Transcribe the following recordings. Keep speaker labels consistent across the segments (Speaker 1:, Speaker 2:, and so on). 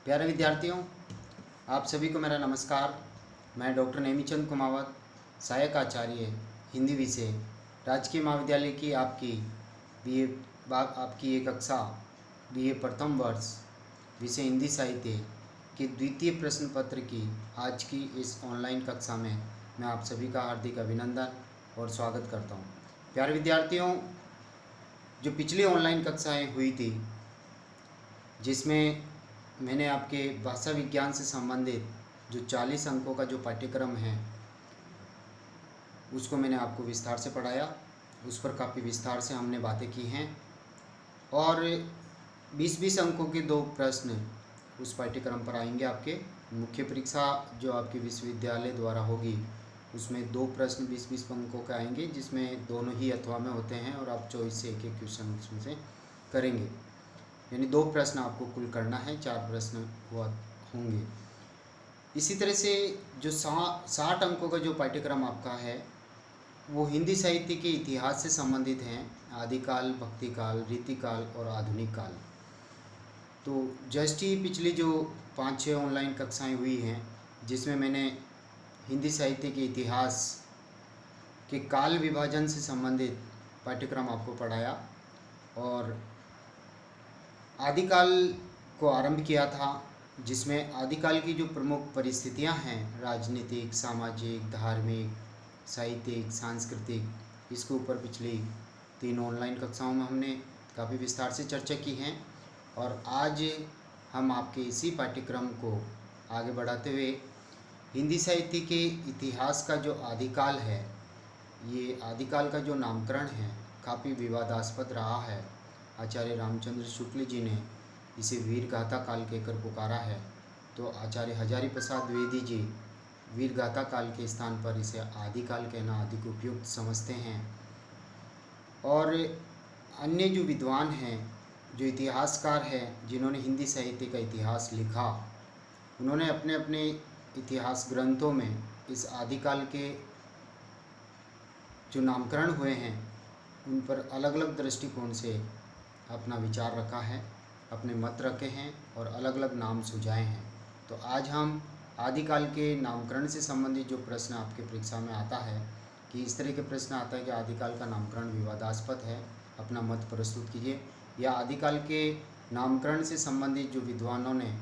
Speaker 1: प्यारे विद्यार्थियों, आप सभी को मेरा नमस्कार। मैं डॉक्टर नेमीचंद कुमावत, सहायक आचार्य हिंदी विषय, राजकीय महाविद्यालय की बीए आपकी एक कक्षा बीए प्रथम वर्ष विषय हिंदी साहित्य के द्वितीय प्रश्न पत्र की आज की इस ऑनलाइन कक्षा में मैं आप सभी का हार्दिक अभिनंदन और स्वागत करता हूं। प्यारे विद्यार्थियों, जो पिछली ऑनलाइन कक्षाएं हुई थी जिसमें मैंने आपके भाषा विज्ञान से संबंधित जो 40 अंकों का जो पाठ्यक्रम है उसको मैंने आपको विस्तार से पढ़ाया। उस पर काफ़ी विस्तार से हमने बातें की हैं और 20-20 अंकों के 2 प्रश्न उस पाठ्यक्रम पर आएंगे। आपके मुख्य परीक्षा जो आपके विश्वविद्यालय द्वारा होगी उसमें 2 प्रश्न 20-20 अंकों के आएंगे, जिसमें दोनों ही अथवा में होते हैं और आप चॉइस से एक क्वेश्चन उसमें से करेंगे। यानी 2 प्रश्न आपको कुल करना है, 4 प्रश्न हुआ होंगे। इसी तरह से जो 60 अंकों का जो पाठ्यक्रम आपका है वो हिंदी साहित्य के इतिहास से संबंधित हैं। आदिकाल, भक्तिकाल, रीतिकाल और आधुनिक काल। तो जस्ट ही पिछली जो 5-6 ऑनलाइन कक्षाएं हुई हैं जिसमें मैंने हिंदी साहित्य के इतिहास के काल विभाजन से संबंधित पाठ्यक्रम आपको पढ़ाया और आदिकाल को आरंभ किया था, जिसमें आदिकाल की जो प्रमुख परिस्थितियां हैं राजनीतिक, सामाजिक, धार्मिक, साहित्यिक, सांस्कृतिक, इसके ऊपर पिछली 3 ऑनलाइन कक्षाओं में हमने काफ़ी विस्तार से चर्चा की है। और आज हम आपके इसी पाठ्यक्रम को आगे बढ़ाते हुए हिंदी साहित्य के इतिहास का जो आदिकाल है, ये आदिकाल का जो नामकरण है काफ़ी विवादास्पद रहा है। आचार्य रामचंद्र शुक्ल जी ने इसे वीर गाथा काल कहकर पुकारा है, तो आचार्य हजारी प्रसाद द्विवेदी जी वीर गाथा काल के स्थान पर इसे आदिकाल कहना अधिक उपयुक्त समझते हैं। और अन्य जो विद्वान हैं, जो इतिहासकार हैं जिन्होंने हिंदी साहित्य का इतिहास लिखा, उन्होंने अपने अपने इतिहास ग्रंथों में इस आदिकाल के जो नामकरण हुए हैं उन पर अलग अलग दृष्टिकोण से अपना विचार रखा है, अपने मत रखे हैं और अलग अलग नाम सुझाए हैं। तो आज हम आदिकाल के नामकरण से संबंधित जो प्रश्न आपके परीक्षा में आता है कि इस तरह के प्रश्न आता है कि आदिकाल का नामकरण विवादास्पद है, अपना मत प्रस्तुत कीजिए। या आदिकाल के नामकरण से संबंधित जो विद्वानों ने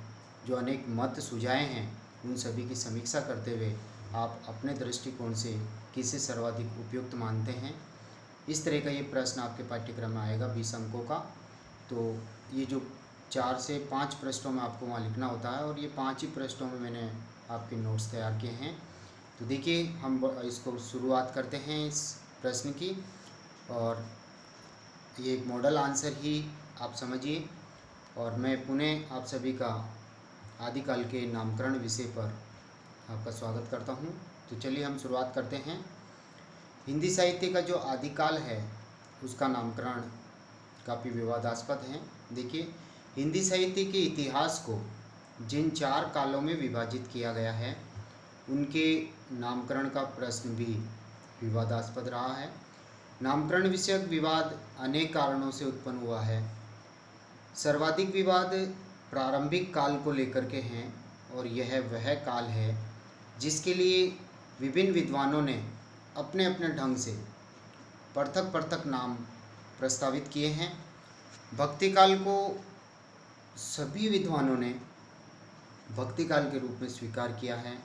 Speaker 1: जो अनेक मत सुझाए हैं उन सभी की समीक्षा करते हुए आप अपने दृष्टिकोण से किसे सर्वाधिक उपयुक्त मानते हैं, इस तरह का ये प्रश्न आपके पाठ्यक्रम में आएगा 20 अंकों का। तो ये जो 4 से 5 पृष्ठों में आपको वहाँ लिखना होता है और ये 5 ही पृष्ठों में मैंने आपके नोट्स तैयार किए हैं। तो देखिए, हम इसको शुरुआत करते हैं इस प्रश्न की, और ये एक मॉडल आंसर ही आप समझिए। और मैं पुनः आप सभी का आदिकाल के नामकरण विषय पर आपका स्वागत करता हूँ। तो चलिए हम शुरुआत करते हैं। हिंदी साहित्य का जो आदिकाल है उसका नामकरण काफ़ी विवादास्पद है। देखिए, हिंदी साहित्य के इतिहास को जिन 4 कालों में विभाजित किया गया है उनके नामकरण का प्रश्न भी विवादास्पद रहा है। नामकरण विषयक विवाद अनेक कारणों से उत्पन्न हुआ है। सर्वाधिक विवाद प्रारंभिक काल को लेकर के हैं और यह वह काल है जिसके लिए विभिन्न विद्वानों ने अपने अपने ढंग से पृथक पृथक नाम प्रस्तावित किए हैं। भक्तिकाल को सभी विद्वानों ने भक्तिकाल के रूप में स्वीकार किया है,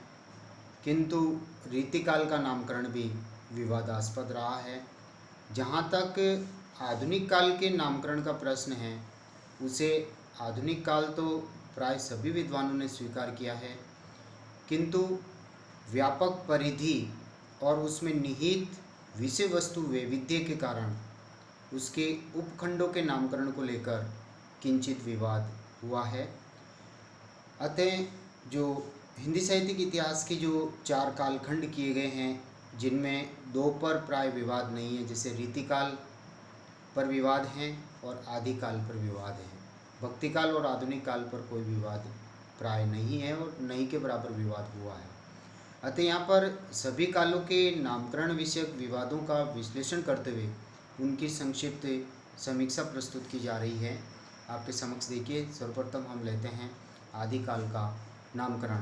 Speaker 1: किंतु रीतिकाल का नामकरण भी विवादास्पद रहा है। जहाँ तक आधुनिक काल के नामकरण का प्रश्न है, उसे आधुनिक काल तो प्राय सभी विद्वानों ने स्वीकार किया है, किंतु व्यापक परिधि और उसमें निहित विषय वस्तु वैविध्य के कारण उसके उपखंडों के नामकरण को लेकर किंचित विवाद हुआ है। अतः जो हिंदी साहित्य के इतिहास के जो 4 कालखंड किए गए हैं, जिनमें 2 पर प्राय विवाद नहीं है, जैसे रीतिकाल पर विवाद हैं और आदिकाल पर विवाद है। भक्तिकाल और आधुनिक काल पर कोई विवाद प्राय नहीं है और नहीं के बराबर विवाद हुआ है। अतः यहाँ पर सभी कालों के नामकरण विषयक विवादों का विश्लेषण करते हुए उनकी संक्षिप्त समीक्षा प्रस्तुत की जा रही है। आपके समक्ष देखिए, सर्वप्रथम हम लेते हैं आदिकाल का नामकरण।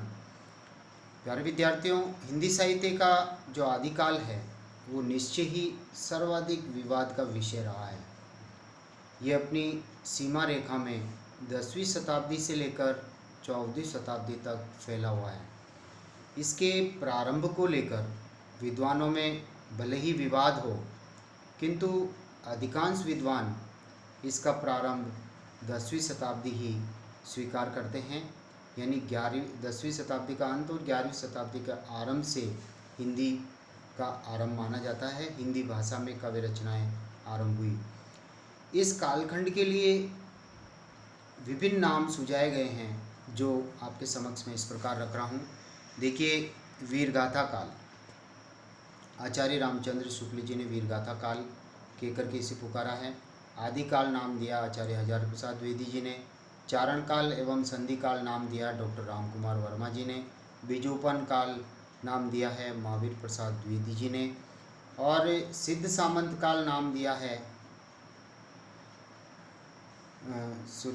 Speaker 1: प्यारे विद्यार्थियों, हिंदी साहित्य का जो आदिकाल है वो निश्चय ही सर्वाधिक विवाद का विषय रहा है। ये अपनी सीमा रेखा में 10वीं शताब्दी से लेकर 14वीं शताब्दी तक फैला हुआ है। इसके प्रारंभ को लेकर विद्वानों में भले ही विवाद हो, किंतु अधिकांश विद्वान इसका प्रारंभ 10वीं शताब्दी ही स्वीकार करते हैं। यानी 10वीं शताब्दी का अंत और 11वीं शताब्दी का आरंभ से हिंदी का आरंभ माना जाता है। हिंदी भाषा में काव्य रचनाएं आरंभ हुई। इस कालखंड के लिए विभिन्न नाम सुझाए गए हैं, जो आपके समक्ष में इस प्रकार रख रहा हूँ। देखिए, वीरगाथा काल, आचार्य रामचंद्र शुक्ल जी ने वीरगाथा काल कहकर के इसे पुकारा है। आदिकाल नाम दिया आचार्य हजारी प्रसाद द्विवेदी जी ने। चारण काल एवं संधि काल नाम दिया डॉक्टर रामकुमार वर्मा जी ने। बीजोपन काल नाम दिया है महावीर प्रसाद द्विवेदी जी ने। और सिद्ध सामंत काल नाम दिया है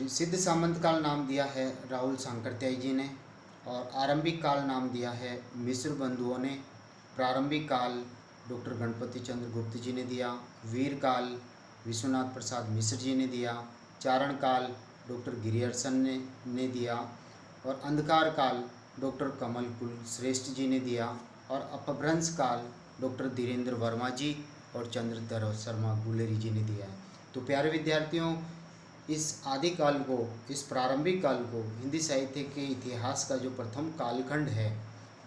Speaker 1: सिद्ध सामंत काल नाम दिया है राहुल सांकृत्यायी जी ने। और आरंभिक काल नाम दिया है मिश्र बंधुओं ने। प्रारंभिक काल डॉक्टर गणपति चंद्र गुप्त जी ने दिया। वीर काल विश्वनाथ प्रसाद मिश्र जी ने दिया। चारण काल डॉक्टर गिरियर्सन ने दिया। और अंधकार काल डॉक्टर कमल कुल श्रेष्ठ जी ने दिया। और अपभ्रंश काल डॉक्टर धीरेन्द्र वर्मा जी और चंद्रधर शर्मा गुलेरी जी ने दिया है। तो प्यारे विद्यार्थियों, इस आदिकाल को, इस प्रारंभिक काल को हिंदी साहित्य के इतिहास का जो प्रथम कालखंड है,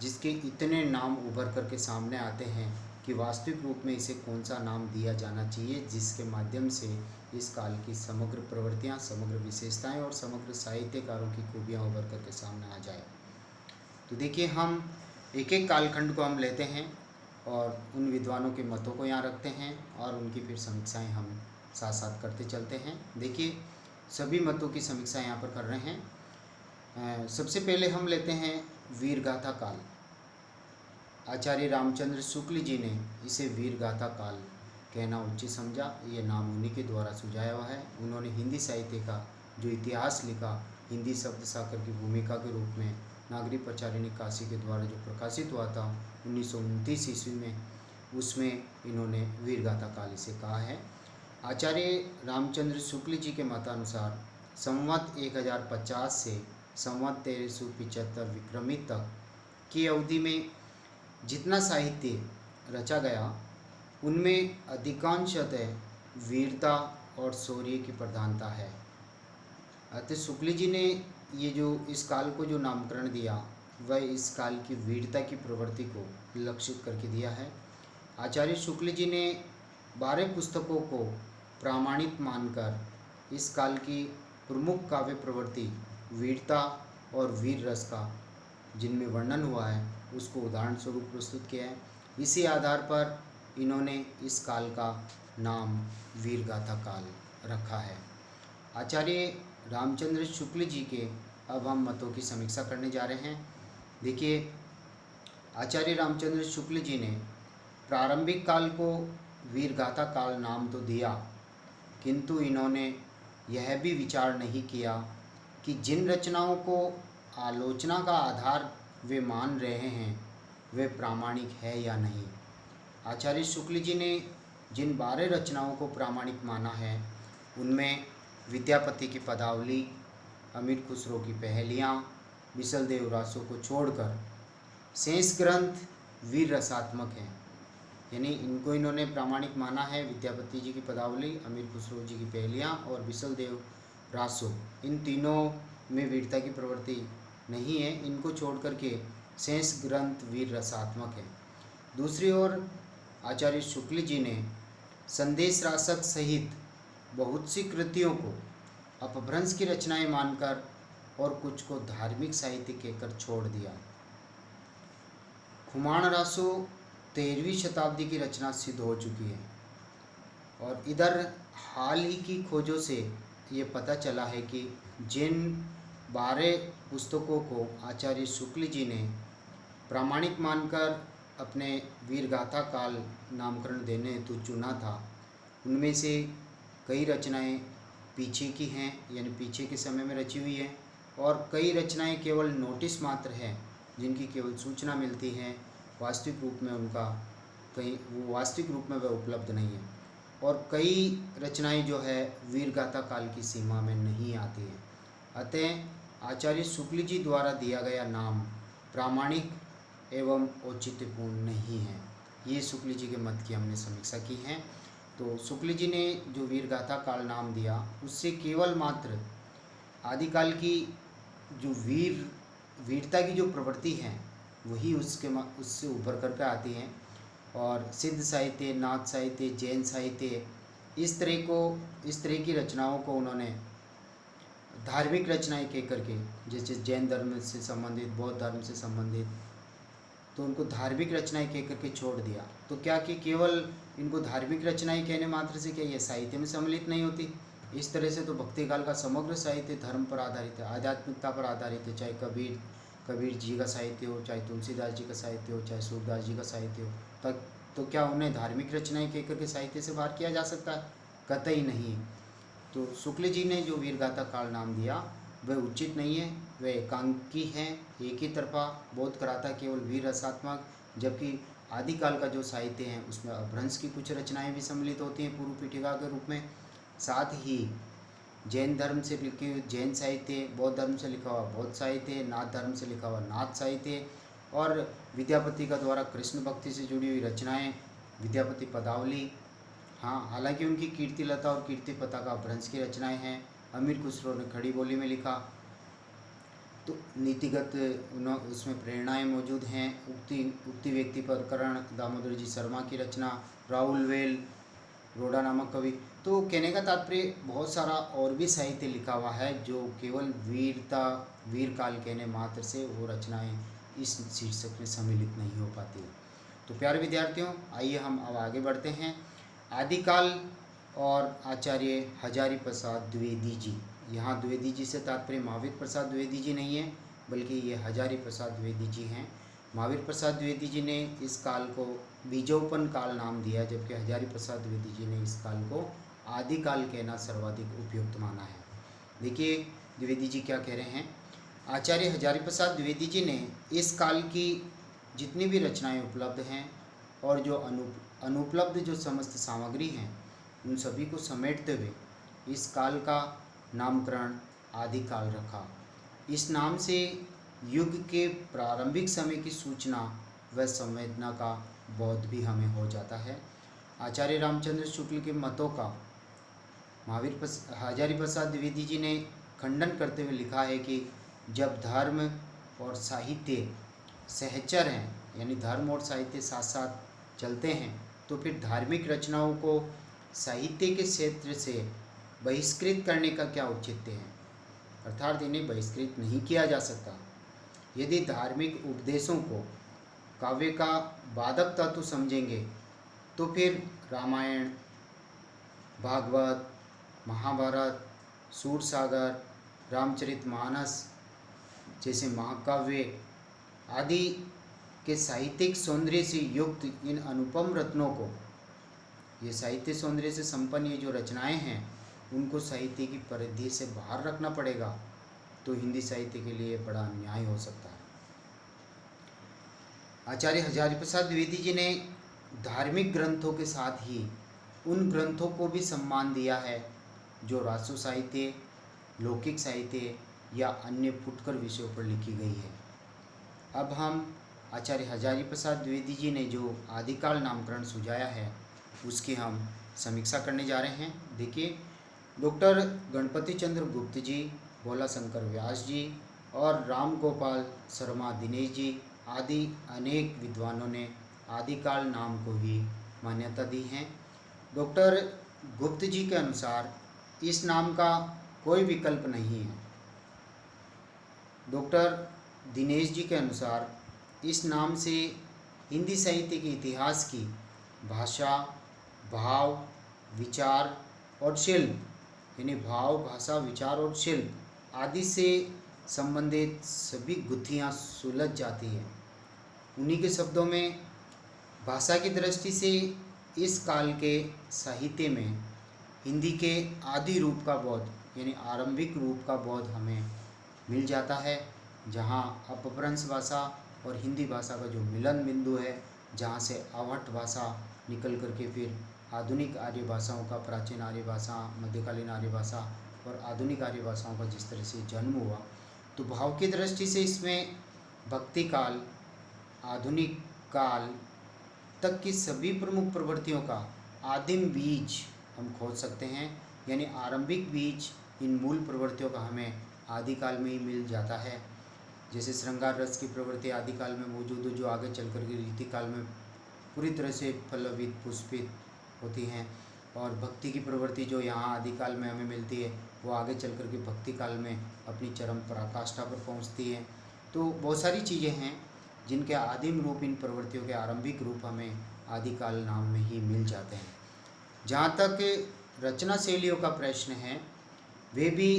Speaker 1: जिसके इतने नाम उभर करके सामने आते हैं कि वास्तविक रूप में इसे कौन सा नाम दिया जाना चाहिए, जिसके माध्यम से इस काल की समग्र प्रवृत्तियाँ, समग्र विशेषताएं और समग्र साहित्यकारों की खूबियाँ उभर करके सामने आ जाए। तो देखिए, हम एक एक कालखंड को हम लेते हैं और उन विद्वानों के मतों को यहाँ रखते हैं और उनकी फिर समीक्षाएँ हम साथ साथ करते चलते हैं। देखिए, सभी मतों की समीक्षा यहाँ पर कर रहे हैं। सबसे पहले हम लेते हैं वीरगाथा काल। आचार्य रामचंद्र शुक्ल जी ने इसे वीरगाथा काल कहना उचित समझा। ये नाम उन्हीं के द्वारा सुझाया हुआ है। उन्होंने हिंदी साहित्य का जो इतिहास लिखा, हिंदी शब्द सागर की भूमिका के रूप में नागरी प्रचारिणी काशी के द्वारा जो प्रकाशित हुआ था 1929 ईस्वी में, उसमें इन्होंने वीरगाथा काल इसे कहा है। आचार्य रामचंद्र शुक्ल जी के मतानुसार संवत 1050 से संवत 1375 विक्रमी तक की अवधि में जितना साहित्य रचा गया, उनमें अधिकांशतः वीरता और शौर्य की प्रधानता है। अतः शुक्ल जी ने ये जो इस काल को जो नामकरण दिया, वह इस काल की वीरता की प्रवृत्ति को लक्षित करके दिया है। आचार्य शुक्ल जी ने 12 पुस्तकों को प्रामाणिक मानकर इस काल की प्रमुख काव्य प्रवृत्ति वीरता और वीर रस का जिनमें वर्णन हुआ है, उसको उदाहरण स्वरूप प्रस्तुत किया है। इसी आधार पर इन्होंने इस काल का नाम वीरगाथा काल रखा है। आचार्य रामचंद्र शुक्ल जी के अब हम मतों की समीक्षा करने जा रहे हैं। देखिए, आचार्य रामचंद्र शुक्ल जी ने प्रारंभिक काल को वीरगाथा काल नाम तो दिया, किंतु इन्होंने यह भी विचार नहीं किया कि जिन रचनाओं को आलोचना का आधार वे मान रहे हैं, वे प्रामाणिक है या नहीं। आचार्य शुक्ल जी ने जिन 12 रचनाओं को प्रामाणिक माना है, उनमें विद्यापति की पदावली, अमीर खुसरो की पहेलियाँ, बिसलदेव रासो को छोड़कर शेष ग्रंथ वीर रसात्मक हैं। यानी इनको इन्होंने प्रामाणिक माना है। विद्यापति जी की पदावली, अमीर खुसरो जी की पहेलियाँ और बिसलदेव रासो, इन तीनों में वीरता की प्रवृत्ति नहीं है। इनको छोड़ करके शेष ग्रंथ वीर रसात्मक है। दूसरी ओर आचार्य शुक्ल जी ने संदेश रासक सहित बहुत सी कृतियों को अपभ्रंश की रचनाएं मानकर और कुछ को धार्मिक साहित्य कहकर छोड़ दिया। खुमान रासो 13वीं शताब्दी की रचना सिद्ध हो चुकी है और इधर हाल ही की खोजों से ये पता चला है कि जिन 12 पुस्तकों को आचार्य शुक्ल जी ने प्रामाणिक मानकर अपने वीरगाथा काल नामकरण देने हेतु चुना था, उनमें से कई रचनाएं पीछे की हैं, यानी पीछे के समय में रची हुई हैं, और कई रचनाएं केवल नोटिस मात्र हैं, जिनकी केवल सूचना मिलती है, वास्तविक रूप में उनका वो वास्तविक रूप में वह उपलब्ध नहीं है। और कई रचनाएं जो है वीरगाथा काल की सीमा में नहीं आती हैं। अतः आचार्य शुक्ल जी द्वारा दिया गया नाम प्रामाणिक एवं औचित्यपूर्ण नहीं है। ये शुक्ल जी के मत की हमने समीक्षा की है। तो शुक्ल जी ने जो वीरगाथा काल नाम दिया, उससे केवल मात्र आदिकाल की जो वीरता की जो प्रवृत्ति है वही उससे उभर करके आती हैं। और सिद्ध साहित्य, नाथ साहित्य, जैन साहित्य, इस तरह की रचनाओं को उन्होंने धार्मिक रचनाएं कह करके, जैसे जैन धर्म से संबंधित, बौद्ध धर्म से संबंधित, तो उनको धार्मिक रचनाएं कह करके छोड़ दिया। तो क्या कि केवल इनको धार्मिक रचनाएं कहने मात्र से क्या ये साहित्य में सम्मिलित नहीं होती? इस तरह से तो भक्ति काल का समग्र साहित्य धर्म पर आधारित है, आध्यात्मिकता पर आधारित है। चाहे कबीर जी का साहित्य हो, चाहे तुलसीदास जी का साहित्य हो, चाहे सूरदास जी का साहित्य हो, तक तो क्या उन्हें धार्मिक रचनाएं कह करके साहित्य से बाहर किया जा सकता है? कतई नहीं। तो शुक्ल जी ने जो वीरगाथा काल नाम दिया वह उचित नहीं है, वह एकांकी है, एक ही तरफा बोध कराता है, केवल वीर रसात्मक। जबकि आदिकाल का जो साहित्य है उसमें अपभ्रंश की कुछ रचनाएं भी सम्मिलित होती हैं पूर्व पीठिका के रूप में। साथ ही जैन धर्म से लिखी हुई जैन साहित्य, बौद्ध धर्म से लिखा हुआ बौद्ध साहित्य, नाथ धर्म से लिखा हुआ नाथ साहित्य, और विद्यापति का द्वारा कृष्ण भक्ति से जुड़ी हुई रचनाएं, विद्यापति पदावली। हाँ, हालांकि उनकी कीर्तिलता और कीर्ति पताका अपभ्रंश की रचनाएं हैं। अमीर खुसरो ने खड़ी बोली में लिखा, तो नीतिगत उसमें प्रेरणाएं मौजूद हैं। उक्ति व्यक्ति प्रकरण, दामोदर जी शर्मा की रचना, राहुल वेल रोड़ा नामक कवि। तो कहने का तात्पर्य बहुत सारा और भी साहित्य लिखा हुआ है जो केवल वीर काल कहने मात्र से वो रचनाएं इस शीर्षक में सम्मिलित नहीं हो पाती। तो प्यारे विद्यार्थियों, आइए हम अब आगे बढ़ते हैं। आदिकाल और आचार्य हजारी प्रसाद द्विवेदी जी, यहाँ द्विवेदी जी से तात्पर्य महावीर प्रसाद द्विवेदी जी नहीं है, बल्कि ये हजारी प्रसाद द्विवेदी जी हैं। महावीर प्रसाद द्विवेदी जी ने इस काल को बीजोपन काल नाम दिया, जबकि हजारी प्रसाद द्विवेदी जी ने इस काल को आदिकाल कहना सर्वाधिक उपयुक्त माना है। देखिए द्विवेदी जी क्या कह रहे हैं। आचार्य हजारी प्रसाद द्विवेदी जी ने इस काल की जितनी भी रचनाएं उपलब्ध हैं और जो अनुपलब्ध जो समस्त सामग्री हैं, उन सभी को समेटते हुए इस काल का नामकरण आदिकाल रखा। इस नाम से युग के प्रारंभिक समय की सूचना व संवेदना का बोध भी हमें हो जाता है। आचार्य रामचंद्र शुक्ल के मतों का हजारी प्रसाद द्विवेदी जी ने खंडन करते हुए लिखा है कि जब धर्म और साहित्य सहचर हैं, यानी धर्म और साहित्य साथ साथ चलते हैं, तो फिर धार्मिक रचनाओं को साहित्य के क्षेत्र से बहिष्कृत करने का क्या औचित्य है? अर्थात इन्हें बहिष्कृत नहीं किया जा सकता। यदि धार्मिक उपदेशों को काव्य का बाधक तत्व समझेंगे तो फिर रामायण, भागवत, महाभारत, सूरसागर, रामचरितमानस जैसे महाकाव्य आदि के साहित्यिक सौंदर्य से युक्त इन अनुपम रत्नों को, ये साहित्य सौंदर्य से संपन्न ये जो रचनाएं हैं, उनको साहित्य की परिधि से बाहर रखना पड़ेगा, तो हिंदी साहित्य के लिए बड़ा अन्याय हो सकता है। आचार्य हजारी प्रसाद द्विवेदी जी ने धार्मिक ग्रंथों के साथ ही उन ग्रंथों को भी सम्मान दिया है जो रासो साहित्य, लौकिक साहित्य या अन्य फुटकर विषयों पर लिखी गई है। अब हम आचार्य हजारी प्रसाद द्विवेदी जी ने जो आदिकाल नामकरण सुझाया है उसकी हम समीक्षा करने जा रहे हैं। देखिए, डॉक्टर गणपति चंद्र गुप्त जी, भोला शंकर व्यास जी और राम गोपाल शर्मा दिनेश जी आदि अनेक विद्वानों ने आदिकाल नाम को ही मान्यता दी है। डॉक्टर गुप्त जी के अनुसार इस नाम का कोई विकल्प नहीं है। डॉक्टर दिनेश जी के अनुसार इस नाम से हिंदी साहित्य के इतिहास की भाषा, भाव, विचार और शिल्प, यानी भाव, भाषा, विचार और शिल्प आदि से संबंधित सभी गुत्थियाँ सुलझ जाती हैं। उन्हीं के शब्दों में भाषा की दृष्टि से इस काल के साहित्य में हिंदी के आदि रूप का बोध, यानी आरंभिक रूप का बोध हमें मिल जाता है, जहाँ अपभ्रंश भाषा और हिंदी भाषा का जो मिलन बिंदु है, जहाँ से अवहट भाषा निकल करके फिर आधुनिक आर्य भाषाओं का, प्राचीन आर्य भाषा, मध्यकालीन आर्य भाषा और आधुनिक आर्य भाषाओं का जिस तरह से जन्म हुआ, तो भाव की दृष्टि से इसमें भक्ति काल, आधुनिक काल तक की सभी प्रमुख प्रवृत्तियों का आदिम बीज हम खोज सकते हैं। यानी आरंभिक बीज इन मूल प्रवृत्तियों का हमें आदिकाल में ही मिल जाता है। जैसे श्रृंगार रस की प्रवृत्ति आदिकाल में मौजूद है, जो आगे चल कर के रीतिकाल में पूरी तरह से फलवित पुष्पित होती हैं, और भक्ति की प्रवृत्ति जो यहाँ आदिकाल में हमें मिलती है, वो आगे चल कर के भक्ति काल में अपनी चरम पराकाष्ठा पर पहुँचती है। तो बहुत सारी चीज़ें हैं जिनके आदिम रूप, इन प्रवृत्तियों के आरंभिक रूप हमें आदिकाल नाम में ही मिल जाते हैं। जहाँ तक रचना शैलियों का प्रश्न है, वे भी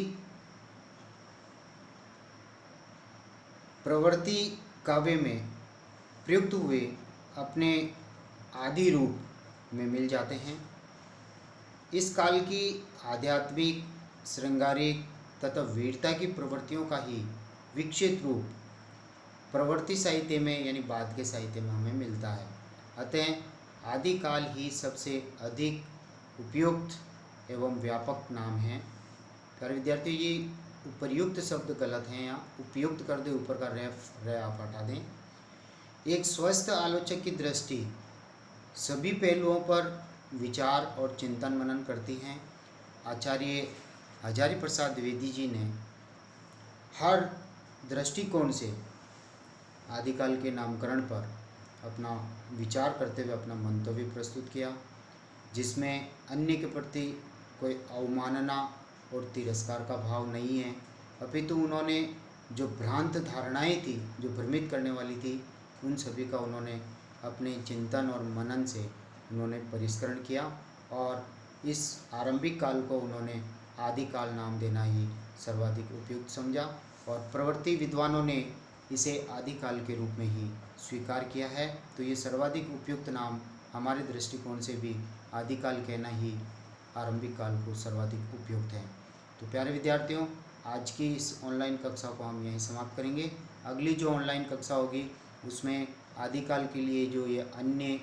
Speaker 1: प्रवृत्ति काव्य में प्रयुक्त हुए अपने आदि रूप में मिल जाते हैं। इस काल की आध्यात्मिक, श्रृंगारिक तथा वीरता की प्रवृत्तियों का ही विकसित रूप प्रवृत्ति साहित्य में यानी बाद के साहित्य में हमें मिलता है। अतः आदिकाल ही सबसे अधिक उपयुक्त एवं व्यापक नाम है। प्यारे विद्यार्थियों, ये उपर्युक्त शब्द गलत हैं, यहाँ उपयुक्त कर दे, ऊपर का रे आप हटा दें। एक स्वस्थ आलोचक की दृष्टि सभी पहलुओं पर विचार और चिंतन मनन करती हैं। आचार्य हजारी प्रसाद द्विवेदी जी ने हर दृष्टिकोण से आदिकाल के नामकरण पर अपना विचार करते हुए अपना मंतव्य प्रस्तुत किया, जिसमें अन्य के प्रति कोई अवमानना और तिरस्कार का भाव नहीं है, अपितु उन्होंने जो भ्रांत धारणाएं थी, जो भ्रमित करने वाली थी, उन सभी का उन्होंने अपने चिंतन और मनन से उन्होंने परिष्करण किया, और इस आरंभिक काल को उन्होंने आदिकाल नाम देना ही सर्वाधिक उपयुक्त समझा, और प्रवृत्ति विद्वानों ने इसे आदिकाल के रूप में ही स्वीकार किया है। तो ये सर्वाधिक उपयुक्त नाम हमारे दृष्टिकोण से भी आदिकाल कहना ही आरंभिक काल को सर्वाधिक उपयुक्त है। तो प्यारे विद्यार्थियों, आज की इस ऑनलाइन कक्षा को हम यहीं समाप्त करेंगे। अगली जो ऑनलाइन कक्षा होगी उसमें आदिकाल के लिए जो ये अन्य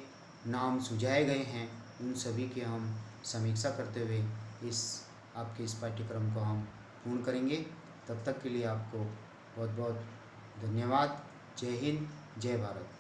Speaker 1: नाम सुझाए गए हैं, उन सभी की हम समीक्षा करते हुए आपके इस पाठ्यक्रम को हम पूर्ण करेंगे। तब तक के लिए आपको बहुत बहुत धन्यवाद। जय हिंद, जय भारत।